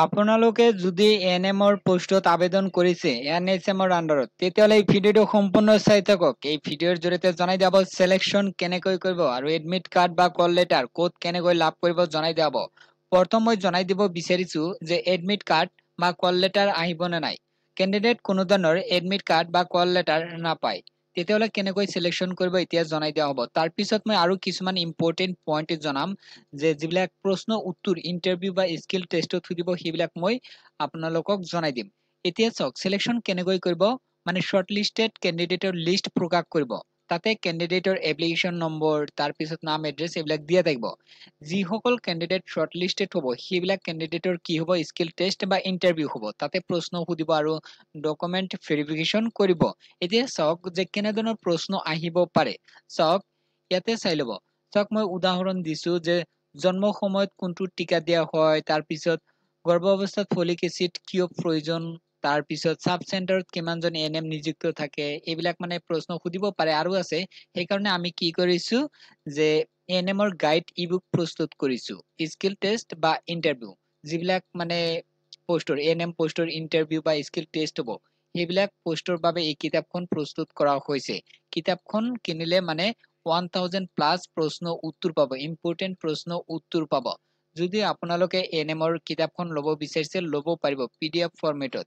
আপোনালোকে যদি এনএমৰ পোষ্টত আবেদন কৰিছে এনএছএমৰ আন্ডাৰত তেতিয়াহ'লে এই ভিডিঅ'টো সম্পূৰ্ণ চাই থাকক। এই ভিডিঅ'ৰ জৰিয়তে জনাই দিব সিলেকশন কেনেকৈ কৰিব আৰু এডমিট কাৰ্ড বা কল লেটাৰ ক'ত কেনেকৈ লাভ কৰিব জনাই দিব। প্ৰথম মই জনাই দিব বিচাৰিছো যে এডমিট কাৰ্ড বা কল লেটাৰ আহিব নে নাই। কেণ্ডিডেট কোনো ধৰণৰ এডমিট কাৰ্ড বা কল লেটাৰ নাপায় তেতিয়াহ'লে কেনেকৈ সিলেকশন কৰিব এতিয়া জনাই দিয়া হ'ব। তাৰ পিছত মই আৰু কিছুমান ইম্পৰ্টেন্ট পইণ্ট জনাম যে যিবিলাক প্ৰশ্ন উত্তৰ ইন্টাৰভিউ বা স্কিল টেষ্টত সুধিব সেইবিলাক মই আপোনালোকক জনাই দিম। এতিয়া চাওক সিলেকশন কেনেকৈ কৰিব মানে শৰ্ট লিস্টেড কেণ্ডিডেটৰ লিষ্ট প্ৰকাশ কৰিব। তাতে কেণ্ডিডেটৰ এপ্লিকেশন নম্বৰ তাৰ পিছত নাম এড্ৰেছ এইবিলাক দিয়া থাকিব। যিসকল কেণ্ডিডেট শৰ্ট লিস্টেড হ'ব সেইবিলাক কেণ্ডিডেটৰ কি হ'ব স্কিল টেষ্ট বা ইন্টাৰভিউ হ'ব। তাতে প্ৰশ্ন সুধিব আৰু ডকুমেন্ট ভেৰিফিকেশন কৰিব। এতিয়া চাওক যে কেনেধৰণৰ প্ৰশ্ন আহিব পাৰে। চাওক ইয়াতে চাই ল'ব। চাওক মই উদাহৰণ দিছো যে জন্ম সময়ত কোনটো টিকা দিয়া হয়, তাৰ পিছত গৰ্ভ অৱস্থাত ফলিক এসিড কিয় প্ৰয়োজন, তাৰ পিছত সাব চেণ্টাৰত কিমানজন এনএম নিযুক্ত থাকে, এইবিলাক মানে প্ৰশ্ন সুধিব পাৰে আৰু আছে। সেইকাৰণে আমি কি কৰিছো যে এনএমৰ গাইড ইবুক প্ৰস্তুত কৰিছো। স্কিল টেষ্ট বা ইন্টাৰভিউ যিবিলাক মানে পোষ্টৰ এনএম পোষ্টৰ ইন্টাৰভিউ বা স্কিল টেষ্ট হ'ব সেইবিলাক পোষ্টৰ বাবে এই কিতাপখন প্ৰস্তুত কৰা হৈছে। কিতাপখন কিনিলে মানে 1000 প্লাস প্ৰশ্ন উত্তৰ পাব, ইম্পৰ্টেন্ট প্ৰশ্ন উত্তৰ পাব। যদি আপোনালোকে এনএমৰ কিতাপখন ল'ব বিচাৰিছে ল'ব পাৰিব পিডিএফ ফৰমেটত।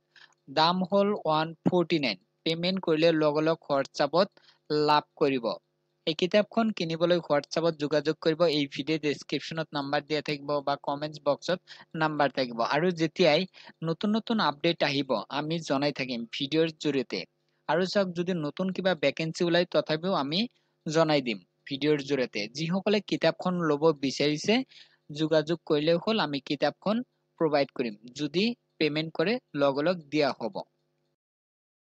দাম হ'ল 149। পেমেন্ট কৰিলে লগ হোৱাটছআপত লাভ কৰিব। এই কিতাপখন কিনিবলৈ হোৱাটছআপত যোগাযোগ কৰিব। এই ভিডিঅ' ডেসক্ৰিপশনত নাম্বাৰ দিয়া থাকিব বা কমেন্টস বক্সত নাম্বাৰ থাকিব। আৰু যেতিয়াই নতুন নতুন আপডেট আহিব আমি জনাই থাকিম ভিডিঅ'ৰ জৰিয়তে। আৰু চাওক যদি নতুন কিবা ভ্যাকেন্সি ওলাই তথাপিও আমি জনাই দিম ভিডিঅ'ৰ জৰিয়তে। যিসকলে কিতাপখন ল'ব বিচাৰিছে যোগাযোগ কৰিলে হ'ল, আমি কিতাপখন প্ৰভাইড কৰিম। যদি পেমেন্ট কৰে লগ দিয়া হ'ব।